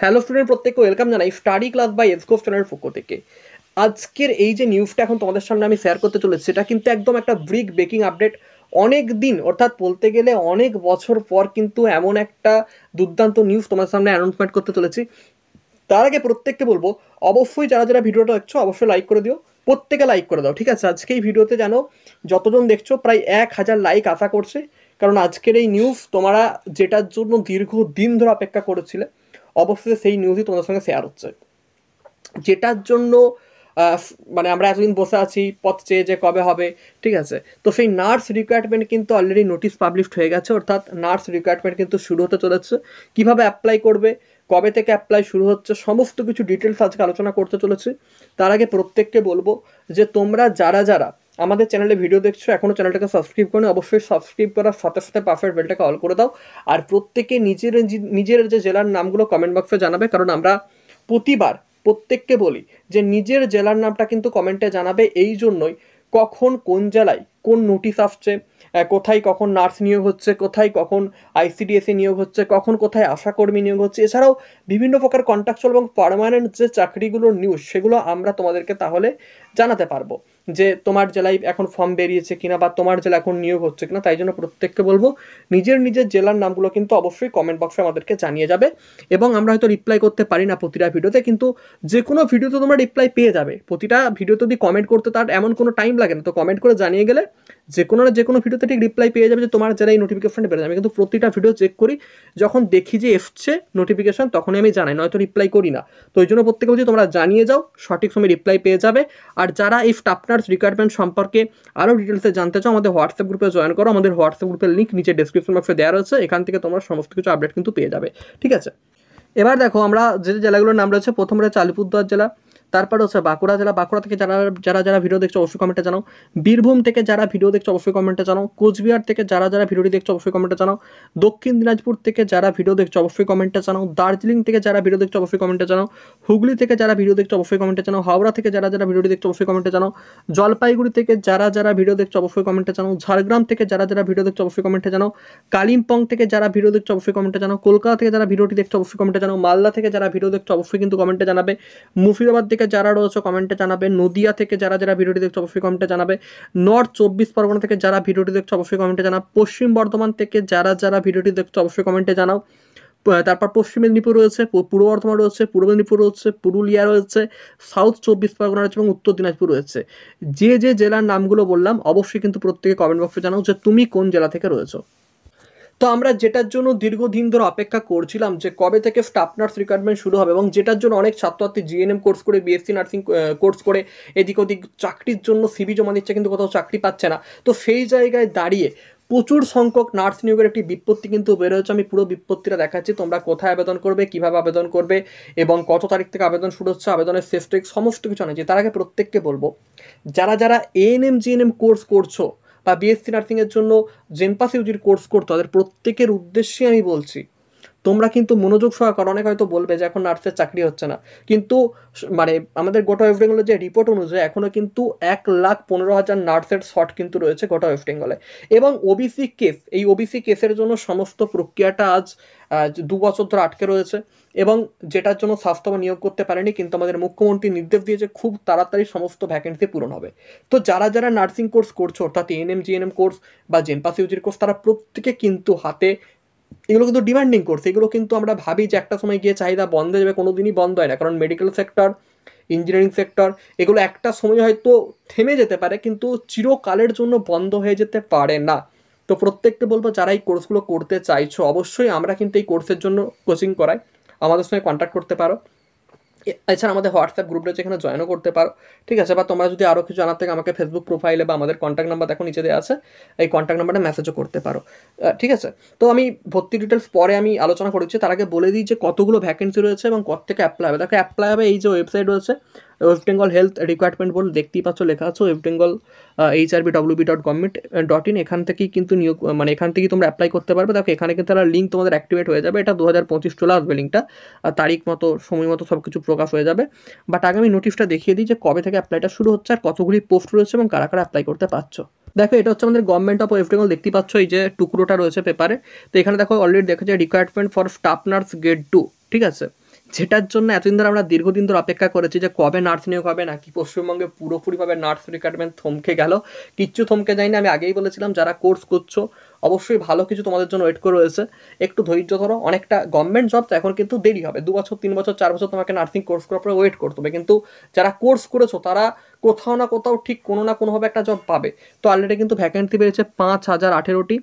Hello student, প্রত্যেককে welcome জানাই study class by এসকোপ চ্যানেলের পক্ষ থেকে। আজকের এই যে নিউজটা এখন তোমাদের সামনে আমি শেয়ার করতে চলেছি, সেটা কিন্তু একদম একটা ব্রেকিং আপডেট। অনেক দিন অর্থাৎ বলতে গেলে অনেক বছর পর কিন্তু এমন একটা দুর্দান্ত নিউজ তোমার সামনে অ্যানাউন্সমেন্ট করতে চলেছি। তার আগে প্রত্যেককে বলবো, অবশ্যই যারা যারা ভিডিওটা দেখছো অবশ্যই লাইক করে দিও, প্রত্যেকে লাইক করে দাও, ঠিক আছে? আজকে এই ভিডিওতে জানো যতজন দেখছো প্রায় 1000 লাইক আশা করছে, কারণ আজকের এই নিউজ তোমরা যেটার জন্য দীর্ঘদিন ধরে অপেক্ষা করেছিলে, অবশ্যই সেই নিউজই তোমাদের সঙ্গে শেয়ার হচ্ছে। যেটার জন্য মানে আমরা এতদিন বসে আছি পথ চেয়ে যে কবে হবে, ঠিক আছে? তো সেই নার্স রিক্রুটমেন্ট কিন্তু অলরেডি নোটিশ পাবলিশড হয়ে গেছে, অর্থাৎ নার্স রিক্রুটমেন্ট কিন্তু শুরু হতে চলেছে। কিভাবে অ্যাপ্লাই করবে, কবে থেকে অ্যাপ্লাই শুরু হচ্ছে, সমস্ত কিছু ডিটেলস আজকে আলোচনা করতে চলেছি। তার আগে প্রত্যেককে বলবো যে তোমরা যারা যারা আমাদের চ্যানেলে ভিডিও দেখছো এখনও চ্যানেলটাকে সাবস্ক্রাইব করে অবশ্যই সাবস্ক্রাইব করার সাথে সাথে পাশের বেলটাকে অল করে দাও। আর প্রত্যেকে নিজের যে জেলার নামগুলো কমেন্ট বক্সে জানাবে, কারণ আমরা প্রতিবার প্রত্যেককে বলি যে নিজের জেলার নামটা কিন্তু কমেন্টে জানাবে। এই জন্যই কখন কোন জেলায় কোন নোটিশ আসছে, কোথায় কখন নার্স নিয়োগ হচ্ছে, কোথায় কখন আইসিডিএসে নিয়োগ হচ্ছে, কখন কোথায় আশাকর্মী নিয়োগ হচ্ছে, এছাড়াও বিভিন্ন প্রকার কন্ট্রাকচুয়াল এবং পার্মানেন্ট যে চাকরিগুলোর নিউজ সেগুলো আমরা তোমাদেরকে তাহলে জানাতে পারবো যে তোমার জেলায় এখন ফর্ম বেরিয়েছে কিনা বা তোমার জেলা এখন নিয়োগ হচ্ছে কিনা। তাই জন্য প্রত্যেককে বলবো নিজের জেলার নামগুলো কিন্তু অবশ্যই কমেন্ট বক্সে আমাদেরকে জানিয়ে যাবে। এবং আমরা হয়তো রিপ্লাই করতে পারি না প্রতিটা ভিডিওতে, কিন্তু যে কোনো ভিডিওতে তোমরা রিপ্লাই পেয়ে যাবে। প্রতিটা ভিডিওতে যদি কমেন্ট করতে তার এমন কোনো টাইম লাগে না, তো কমেন্ট করে জানিয়ে গেলে যে কোনো না যে কোনো ভিডিওতে ঠিক রিপ্লাই পেয়ে যাবে যে তোমার জেলায় নোটিফিকেশনটা বেড়ে যাবে। কিন্তু প্রতিটা ভিডিও চেক করি, যখন দেখি যে এসছে নোটিফিকেশন তখনই আমি জানাই, নয়তো রিপ্লাই করি না। তো ওই জন্য প্রত্যেকে বলছি তোমরা জানিয়ে যাও, সঠিক সময় রিপ্লাই পেয়ে যাবে। আর যারা এই স্টাফ নার্স রিক্রুটমেন্ট সম্পর্কে আরও ডিটেলসে জানতে চাও, আমাদের হোয়াটসঅ্যাপ গ্রুপে জয়েন করো। আমাদের হোয়াটসঅ্যাপ গ্রুপের লিঙ্ক নিচে ডেসক্রিপশন বক্সে দেওয়া রয়েছে, এখান থেকে তোমরা সমস্ত কিছু আপডেট কিন্তু পেয়ে যাবে, ঠিক আছে? এবার দেখো আমরা যে জেলাগুলোর নাম রয়েছে, প্রথম রয়েছে আলিপুরদুয়ার জেলা, তারপর হচ্ছে বাঁকুড়া জেলা। বাঁকুড়া থেকে যারা যারা যারা ভিডিও দেখছো অবশ্যই কমেন্টে জানাও। বীরভূম থেকে যারা ভিডিও দেখছো অবশ্যই কমেন্টে জানাও। কোচবিহার থেকে যারা যারা ভিডিওটি দেখছো অবশ্যই কমেন্টে জানাও। দক্ষিণ দিনাজপুর থেকে যারা ভিডিও দেখছো অবশ্যই কমেন্টে জানাও। দার্জিলিং থেকে যারা ভিডিও দেখছো অবশ্যই কমেন্টে জানাও। হুগলি থেকে যারা ভিডিও দেখছো অবশ্যই কমেন্টে জানাও। হাওড়া থেকে যারা যারা ভিডিওটি দেখছো অবশ্যই কমেন্টে জানাও। জলপাইগুড়ি থেকে যারা যারা ভিডিও দেখছো অবশ্যই কমেন্টে জানাও। ঝাড়গ্রাম থেকে যারা যারা ভিডিও দেখছো অবশ্যই কমেন্টে জানাও। কালিম্পং থেকে যারা ভিডিও দেখছো অবশ্যই কমেন্টে জানাও। কলকাতা থেকে যারা ভিডিওটি দেখছো অবশ্যই কমেন্টে জানাও। মালদা থেকে যারা ভিডিও দেখছো অবশ্যই কিন্তু কমেন্টে জানাবে। মুর্শিদাবাদ থেকে যারা রয়েছে কমেন্টে জানাবে। নদিয়া থেকে যারা যারা ভিডিওটি দেখছো অবশ্যই কমেন্টে জানাবে। নর্থ 24 পরগনা থেকে যারা ভিডিওটি দেখছো অবশ্যই কমেন্টে জানাও। পশ্চিম বর্ধমান থেকে যারা যারা ভিডিওটি দেখছো অবশ্যই কমেন্টে জানাও। তারপর পশ্চিম মেদিনীপুর রয়েছে, পূর্ব বর্ধমান রয়েছে, পূর্ব মেদিনীপুর রয়েছে, পুরুলিয়া রয়েছে, সাউথ 24 পরগনা রয়েছে এবং উত্তর দিনাজপুর রয়েছে। যে যে জেলার নামগুলো বললাম অবশ্যই কিন্তু প্রত্যেকে কমেন্ট বক্সে জানাও যে তুমি কোন জেলা থেকে রয়েছো। তো আমরা যেটার জন্য দীর্ঘদিন ধরে অপেক্ষা করছিলাম যে কবে থেকে স্টাফ নার্স রিক্রুটমেন্ট শুরু হবে, এবং যেটার জন্য অনেক ছাত্রছাত্রী জিএনএম কোর্স করে বিএসসি নার্সিং কোর্স করে এদিক ওদিক চাকরির জন্য সিভি জমা দিচ্ছে, কিন্তু কোথাও চাকরি পাচ্ছে না। তো সেই জায়গায় দাঁড়িয়ে প্রচুর সংখ্যক নার্স নিয়োগের একটি বিজ্ঞপ্তি কিন্তু বেরোচ্ছে। আমি পুরো বিজ্ঞপ্তিটা দেখাচ্ছি, তোমরা কোথায় আবেদন করবে, কিভাবে আবেদন করবে এবং কত তারিখ থেকে আবেদন শুরু হচ্ছে, আবেদনের শেষ তারিখ, সমস্ত কিছু জানাচ্ছি। তার আগে প্রত্যেককে বলবো যারা যারা এএনএম জিএনএম কোর্স করছো বা বিএসসি নার্সিংয়ের জন্য জেনপাস ইউজির কোর্স করতো, তাদের প্রত্যেকের উদ্দেশ্যে আমি বলছি তোমরা কিন্তু মনোযোগ সহকারে, অনেক হয়তো বলবে যে এখন নার্সের চাকরি হচ্ছে না, কিন্তু মানে আমাদের গোটা ওয়েস্ট বেঙ্গলের যে রিপোর্ট অনুযায়ী এখনও কিন্তু 1,15,000 নার্সের শর্ট কিন্তু রয়েছে গোটা ওয়েস্ট বেঙ্গলে। এবং ওবিসি কেস, এই ওবিসি কেসের জন্য সমস্ত প্রক্রিয়াটা আজ 2 বছর ধরে আটকে রয়েছে, এবং যেটার জন্য স্বাস্থ্য নিয়োগ করতে পারেনি, কিন্তু আমাদের মুখ্যমন্ত্রী নির্দেশ দিয়েছে খুব তাড়াতাড়ি সমস্ত ভ্যাকেন্সি পূরণ হবে। তো যারা যারা নার্সিং কোর্স করছো, অর্থাৎ এএনএম জিএনএম কোর্স বা জেনপাস ইউজির কোর্স, তারা প্রত্যেকে কিন্তু হাতে এগুলো কিন্তু ডিমান্ডিং কোর্স। এগুলো কিন্তু আমরা ভাবি যে একটা সময় গিয়ে চাহিদা বন্ধ হয়ে যাবে, কোনো দিনই বন্ধ হয় না, কারণ মেডিকেল সেক্টর, ইঞ্জিনিয়ারিং সেক্টর, এগুলো একটা সময় হয়তো থেমে যেতে পারে কিন্তু চিরকালের জন্য বন্ধ হয়ে যেতে পারে না। তো প্রত্যেককে বলবো যারা এই কোর্সগুলো করতে চাইছো, অবশ্যই আমরা কিন্তু এই কোর্সের জন্য কোচিং করাই, আমাদের সঙ্গে কন্ট্যাক্ট করতে পারো। এছাড়া আমাদের হোয়াটসঅ্যাপ গ্রুপটা যেখানে জয়েনও করতে পারো, ঠিক আছে? বা তোমরা যদি আরও কিছু জানার থেকে আমাকে ফেসবুক প্রোফাইলে বা আমাদের কন্ট্যাক্ট নাম্বার দেখো নিচে দেওয়া আছে, এই কন্ট্যাক্ট নাম্বারে মেসেজও করতে পারো, ঠিক আছে? তো আমি ভর্তি ডিটেলস পরে আমি আলোচনা করেছি, তার আগে বলে দিই যে কতগুলো ভ্যাকেন্সি রয়েছে এবং কত থেকে অ্যাপ্লাই হবে। দেখো অ্যাপ্লাই হবে এই যে ওয়েবসাইট রয়েছে West Bengal health recruitment board, দেখতেই পাচ্ছ লেখা আছে ওয়েস্ট বেঙ্গল HRBWB.gov.in, এখান থেকেই কিন্তু নিয়োগ, মানে এখান থেকেই তোমরা অ্যাপ্লাই করতে পারবে। দেখো এখানে কিন্তু তারা লিঙ্ক তোমাদের অ্যাক্টিভেট হয়ে যাবে, এটা 2025 চলে আসবে লিঙ্কটা, তারিখ মতো সময় মতো সব কিছু প্রকাশ হয়ে যাবে। বাট আগে আমি নোটিশটা দেখিয়ে দিই যে কবে থেকে অ্যাপ্লাইটা শুরু হচ্ছে আর কতগুলি পোস্ট রয়েছে এবং কারা কারা অ্যাপ্লাই করতে পারছো। দেখো এটা হচ্ছে আমাদের গভর্নমেন্ট অফ ওয়েস্ট বেঙ্গল, দেখতেই পাচ্ছ এই যে টুকরোটা রয়েছে পেপারে। তো এখানে দেখো অলরেডি দেখা যায় requirement for staff nurse grade 2, ঠিক আছে? যেটার জন্য এতদিন ধরে আমরা দীর্ঘদিন ধরে অপেক্ষা করেছি যে কবে নার্স নিয়োগ হবে, নাকি পশ্চিমবঙ্গে পুরোপুরিভাবে নার্স রিক্রুটমেন্ট থমকে গেল। কিচ্ছু থমকে যায়নি। আমি আগেই বলেছিলাম যারা কোর্স করছো অবশ্যই ভালো কিছু তোমাদের জন্য ওয়েট করে রয়েছে, একটু ধৈর্য ধরো। অনেকটা গভর্নমেন্ট জব তো এখন কিন্তু দেরি হবে, 2 বছর 3 বছর 4 বছর তোমাকে নার্সিং কোর্স করার পরে ওয়েট করতে হবে, কিন্তু যারা কোর্স করেছো তারা কোথাও না কোথাও ঠিক কোনো না কোনোভাবে একটা জব পাবে। তো অলরেডি কিন্তু ভ্যাকেন্সি বেড়েছে 5018টি,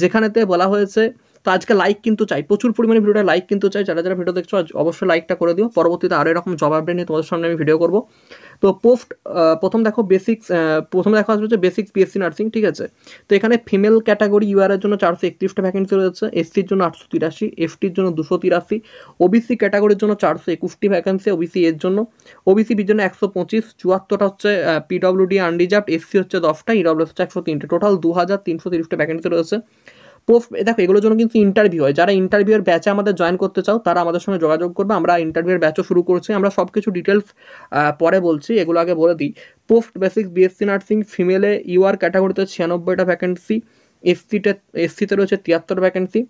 যেখানেতে বলা হয়েছে। তো আজকে লাইক কিন্তু চাই, প্রচুর পরিমাণে ভিডিওটা লাইক কিন্তু চাই। যারা যারা ভিডিও দেখছো অবশ্যই লাইকটা করে দিও। পরবর্তীতে আরও এরকম জব আপডেট নিয়ে তোমাদের সামনে আমি ভিডিও করবো। তো প্রথম দেখো বেসিক্স, প্রথমে দেখা হচ্ছে বেসিক্স বিএসসি নার্সিং, ঠিক আছে। তো এখানে ফিমেল ক্যাটাগরি ইউআর এর জন্য 431টা ভ্যাকেন্সি রয়েছে, এসসির জন্য 883, এফটির জন্য 283, ওবিসি ক্যাটাগরির জন্য 421টি ভ্যাকেন্সি, ওবিসি এর জন্য, ওবিসি বির জন্য 125, 74টা হচ্ছে পিডব্লিউডি আনরিজার্ভড, এসসি হচ্ছে 10টা, ইডব্লিউএস হচ্ছে 103টে, টোটাল 2330টা ভ্যাকেন্সি রয়েছে। পোস্ট দেখো এগুলোর জন্য কিন্তু ইন্টারভিউ হয়। যারা ইন্টারভিউয়ের ব্যাচে আমাদের জয়েন করতে চাও তারা আমাদের সঙ্গে যোগাযোগ করবে। আমরা ইন্টারভিউয়ের ব্যাচও শুরু করছি। আমরা সব কিছু ডিটেলস পরে বলছি, এগুলো আগে বলে দিই। পোস্ট বেসিক বিএসসি নার্সিং ফিমেলে ইউআর ক্যাটাগরিতে 96টা ভ্যাকেন্সি, এসসিতে রয়েছে 73 ভ্যাকেন্সি,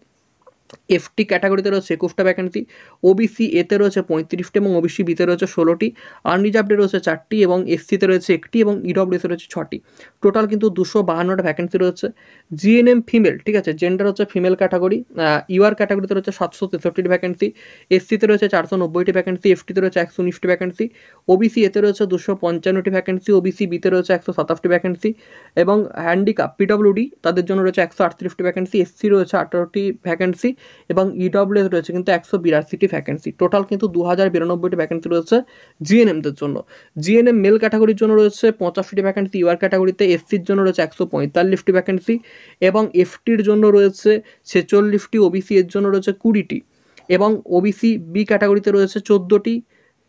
এফটি ক্যাটাগরিতে রয়েছে 21টা ভ্যাকেন্সি, ওবিসি এতে রয়েছে 35টি এবং ওবিসি বিতে রয়েছে 16টি, আনরিজার্ভডে রয়েছে 4টি এবং এসসিতে রয়েছে 1টি এবং ইডব্লিউএসে রয়েছে 6টি। টোটাল কিন্তু 252টা ভ্যাকেন্সি রয়েছে। জিএনএম ফিমেল, ঠিক আছে, জেন্ডার হচ্ছে ফিমেল ক্যাটাগরি, ইউআর ক্যাটাগরিতে রয়েছে 763টি ভ্যাকেন্সি, এসসিতে রয়েছে 490টি ভ্যাকেন্সি, এফটিতে রয়েছে 119টি ভ্যাকেন্সি, ওবিসি এতে রয়েছে 255টি ভ্যাকেন্সি, ওবিসি বিতে রয়েছে 127টি ভ্যাকেন্সি এবং হ্যান্ডিক্যাপ পিডব্লিউডি তাদের জন্য রয়েছে 138টি ভ্যাকেন্সি, এসসি রয়েছে 18টি ভ্যাকেন্সি এবং ইডব্লিউএস রয়েছে কিন্তু 182টি ভ্যাকেন্সি। টোটাল কিন্তু 2092টি ভ্যাকেন্সি রয়েছে জিএনএমদের জন্য। জিএনএম মেল ক্যাটাগরির জন্য রয়েছে 85টি ভ্যাকেন্সি ইউআর ক্যাটাগরিতে, এসসির জন্য রয়েছে 145টি ভ্যাকেন্সি এবং এফটির জন্য রয়েছে 46টি, ওবিসি এর জন্য রয়েছে 20টি এবং ওবিসি বি ক্যাটাগরিতে রয়েছে 14টি,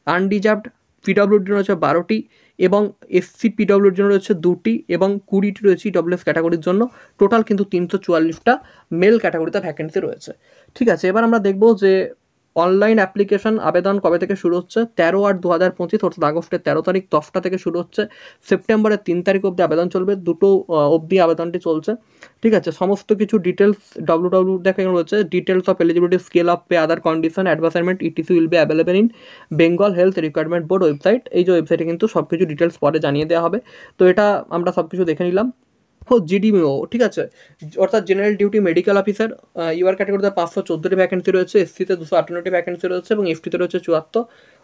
আনরিজার্ভড পিডব্লিউডির রয়েছে 12টি এবং এসসি পিডব্লিউডির জন্য রয়েছে 2টি এবং 20টি রয়েছে ইডব্লিউএস ক্যাটাগরির জন্য। টোটাল কিন্তু 344টা মেল ক্যাটাগরিতে ভ্যাকেন্সি রয়েছে, ঠিক আছে। এবার আমরা দেখব যে অনলাইন অ্যাপ্লিকেশন আবেদন কবে থেকে শুরু হচ্ছে। 13/8/2025 অর্থাৎ আগস্টের 13 তারিখ 10টা থেকে শুরু হচ্ছে, সেপ্টেম্বরের 3 তারিখ অবধি আবেদন চলবে, 2টো অবধি আবেদনটি চলছে, ঠিক আছে। সমস্ত কিছু ডিটেলস www দেখা রয়েছে, details of eligibility, scale of pay, other condition, advertisement etc will be available in Bengal health requirement board website. এই যে ওয়েবসাইটে কিন্তু সব কিছু ডিটেলস পরে জানিয়ে দেওয়া হবে। তো এটা আমরা সব কিছু দেখে নিলাম। জিডিমিও, ঠিক আছে, অর্থাৎ general duty medical officer, UR ক্যাটাগরিতে 514টি ভ্যাকেন্সি রয়েছে, এসসিতে 258টি ভ্যাকেন্সি রয়েছে এবং এফটিতে রয়েছে 74,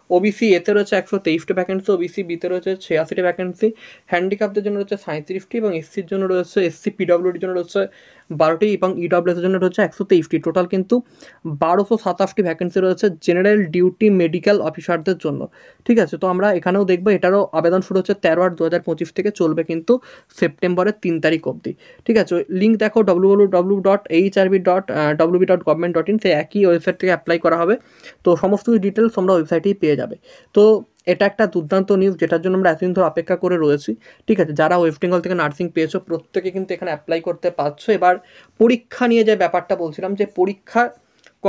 ওবিসি এতে রয়েছে 123টি ভ্যাকেন্সি, ওবিসি বিতে রয়েছে 86টি ভ্যাকেন্সি, হ্যান্ডিক্যাপদের জন্য রয়েছে 37টি এবং এসসির জন্য রয়েছে, এসসি পিডব্লিউডির জন্য রয়েছে 12টি এবং ইডব্লিউএসের জন্য রয়েছে 123টি। টোটাল কিন্তু 1227টি ভ্যাকেন্সি রয়েছে জেনারেল ডিউটি মেডিকেল অফিসারদের জন্য, ঠিক আছে। তো আমরা এখানেও দেখবো এটারও আবেদন শুরু হচ্ছে 13/8/2025 থেকে, চলবে কিন্তু সেপ্টেম্বরের 3 তারিখ অবধি, ঠিক আছে। লিঙ্ক দেখো www.hrb.wb.government.in, সেই একই ওয়েবসাইট থেকে অ্যাপ্লাই করা হবে। তো সমস্ত ডিটেলস তোমরা ওয়েবসাইটেই পেয়ে যাবে। তো এটা একটা দুর্দান্ত নিউজ যেটার জন্য আমরা এতদিন ধরে অপেক্ষা করে রয়েছি, ঠিক আছে। যারা ওয়েস্ট বেঙ্গল থেকে নার্সিং পেয়েছো প্রত্যেকে কিন্তু এখানে অ্যাপ্লাই করতে পারছো। এবার পরীক্ষা নিয়ে যে ব্যাপারটা বলছিলাম, যে পরীক্ষা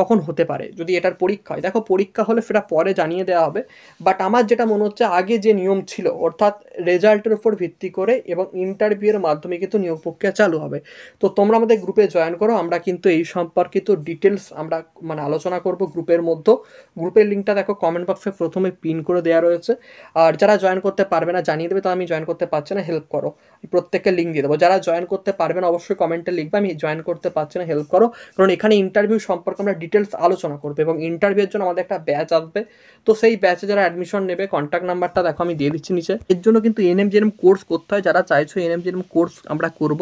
কখন হতে পারে, যদি এটার পরীক্ষা হয়, দেখো পরীক্ষা হলে সেটা পরে জানিয়ে দেওয়া হবে। বাট আমার যেটা মনে হচ্ছে আগে যে নিয়ম ছিল, অর্থাৎ রেজাল্টের উপর ভিত্তি করে এবং ইন্টারভিউয়ের মাধ্যমে কিন্তু নিয়োগ প্রক্রিয়া চালু হবে। তো তোমরা আমাদের গ্রুপে জয়েন করো, আমরা কিন্তু এই সম্পর্কিত ডিটেলস আমরা আলোচনা করব গ্রুপের মধ্যে। গ্রুপের লিঙ্কটা দেখো কমেন্ট বক্সে প্রথমে পিন করে দেওয়া রয়েছে। আর যারা জয়েন করতে পারবে না জানিয়ে দেবে, তো আমি জয়েন করতে পারছি না, হেল্প করো, প্রত্যেককে লিঙ্ক দিয়ে দেবো। যারা জয়েন করতে পারবে না অবশ্যই কমেন্টে লিখবে আমি জয়েন করতে পারছি না, হেল্প করো, কারণ এখানে ইন্টারভিউ সম্পর্কে আমরা ডিটেলস আলোচনা করবো এবং ইন্টারভিউয়ের জন্য আমাদের একটা ব্যাচ আসবে। তো সেই ব্যাচে যারা অ্যাডমিশন নেবে কন্ট্যাক্ট নাম্বারটা দেখো আমি দিয়ে দিচ্ছি নিচে। এর জন্য কিন্তু এনএমজিএনএম কোর্স করতে হয়, যারা চাইছো এনএমজিএনএম কোর্স আমরা করব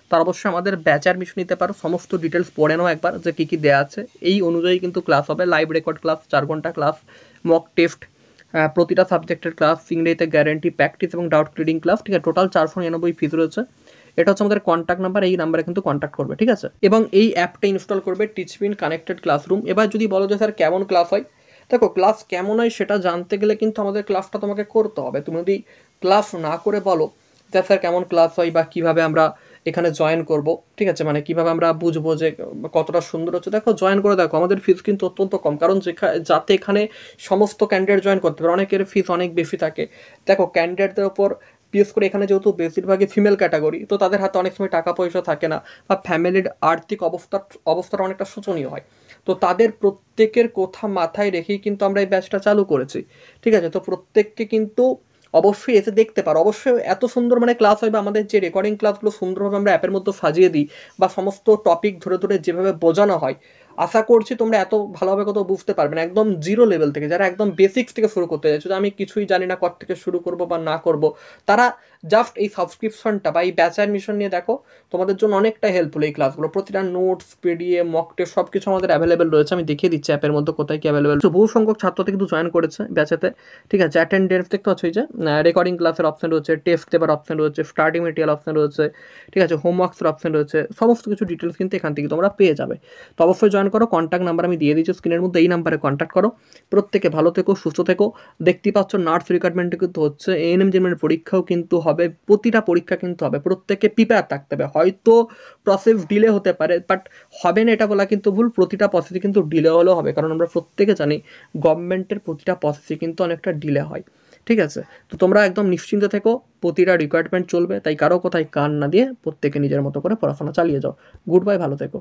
তার অবশ্যই আমাদের ব্যাচে অ্যাডমিশন নিতে পারো। সমস্ত ডিটেলস পড়ে নাও একবার যে কী কী দেওয়া আছে, এই অনুযায়ী কিন্তু ক্লাস হবে। লাইভ রেকর্ড ক্লাস, 4 ঘন্টা ক্লাস, মক টেস্ট, প্রতিটা সাবজেক্টের ক্লাস, ইংরেজিতে গ্যারেন্টি, প্র্যাকটিস এবং ডাউট ক্লিয়ারিং ক্লাস, ঠিক আছে। টোটাল 499 ফিস রয়েছে। এটা হচ্ছে আমাদের কন্ট্যাক্ট নাম্বার, এই নাম্বারে কিন্তু কন্ট্যাক্ট করবে, ঠিক আছে। এবং এই অ্যাপটা ইনস্টল করবে টিচমিন কানেক্টেড ক্লাসরুম। এবার যদি বলো যে স্যার কেমন ক্লাস হয়, দেখো ক্লাস কেমন হয় সেটা জানতে গেলে কিন্তু আমাদের ক্লাসটা তোমাকে করতে হবে। তুমি যদি ক্লাস না করে বলো যে স্যার কেমন ক্লাস হয় বা কীভাবে আমরা এখানে জয়েন করব, ঠিক আছে, কীভাবে আমরা বুঝবো যে কতটা সুন্দর হচ্ছে, দেখো জয়েন করে দেখো। আমাদের ফিস কিন্তু অত্যন্ত কম, কারণ যাতে এখানে সমস্ত ক্যান্ডিডেট জয়েন করতে পারে। অনেকের ফিস অনেক বেশি থাকে। দেখো ক্যান্ডিডেটদের ওপর বিশেষ করে এখানে যেহেতু বেশিরভাগই ফিমেল ক্যাটাগরি, তো তাদের হাতে অনেক সময় টাকা পয়সা থাকে না বা ফ্যামিলির আর্থিক অবস্থাটা অনেকটা শোচনীয় হয়। তো তাদের প্রত্যেকের কথা মাথায় রেখেই কিন্তু আমরা এই ব্যাচটা চালু করেছি, ঠিক আছে? তো প্রত্যেককে কিন্তু অবশ্যই এসে দেখতে পারো। অবশ্যই এত সুন্দর মানে ক্লাস হয় বা আমাদের যে রেকর্ডিং ক্লাসগুলো সুন্দরভাবে আমরা অ্যাপের মধ্যে সাজিয়ে দিই বা সমস্ত টপিক ধরে ধরে যেভাবে বোঝানো হয়, আশা করছি তোমরা এত ভালোভাবে কোথাও বুঝতে পারবে না। একদম জিরো লেভেল থেকে যারা একদম বেসিক্স থেকে শুরু করতে চাইছো, যে আমি কিছুই জানি না কোথা থেকে শুরু করব বা না করব, তারা জাস্ট এই সাবস্ক্রিপশনটা বা এই ব্যাচ অ্যাডমিশন নিয়ে দেখো, তোমাদের জন্য অনেকটা হেল্পফুল এই ক্লাসগুলো। প্রতিটা নোটস, পিডিএফ, মক টেস্ট সব কিছু আমাদের অ্যাভেলেবেল রয়েছে। আমি দেখিয়ে দিচ্ছি অ্যাপের মধ্যে কোথায় কি অ্যাভেলেবেল। বহু সংখ্যক ছাত্র কিন্তু জয়েন করেছে ব্যাচেতে, ঠিক আছে? অ্যাটেন্ডেন্স দেখতে পাচ্ছ, এই যে রেকর্ডিং ক্লাসের অপশন রয়েছে, টেস্ট দেবার অপশন রয়েছে, স্টার্টিং মেটেরিয়াল অপশন রয়েছে, ঠিক আছে? হোমওয়ার্কসের অপশন রয়েছে, সমস্ত কিছু ডিটেলস কিন্তু এখান থেকে তোমরা পেয়ে যাবে। তো অবশ্যই জয়েন করো। কন্ট্যাক্ট নাম্বার আমি দিয়ে দিচ্ছি স্ক্রিনের মধ্যে, এই নাম্বারে কন্ট্যাক্ট করো। প্রত্যেকে ভালো থেকো, সুস্থ থেকো। দেখতেই পাচ্ছ নার্স রিক্রুটমেন্ট কিন্তু হচ্ছে, এএনএম জিএনএম পরীক্ষাও কিন্তু হবে, প্রতিটা পরীক্ষা কিন্তু হবে। প্রত্যেককে প্রিপেয়ার থাকতে হবে। হয়তো প্রসেস ডিলে হতে পারে, বাট হবে না এটা বলা কিন্তু ভুল। প্রতিটা প্রসেসে কিন্তু ডিলে হলেও হবে, কারণ আমরা প্রত্যেকে জানি গভর্নমেন্টের প্রতিটা প্রসেসে কিন্তু অনেকটা ডিলে হয়, ঠিক আছে? তো তোমরা একদম নিশ্চিন্ত থেকো, প্রতিটা রিকোয়ারমেন্ট চলবে, তাই কারো কোথায় কান না দিয়ে প্রত্যেকে নিজের মতো করে পড়াশোনা চালিয়ে যাও। গুড বাই, ভালো থেকো।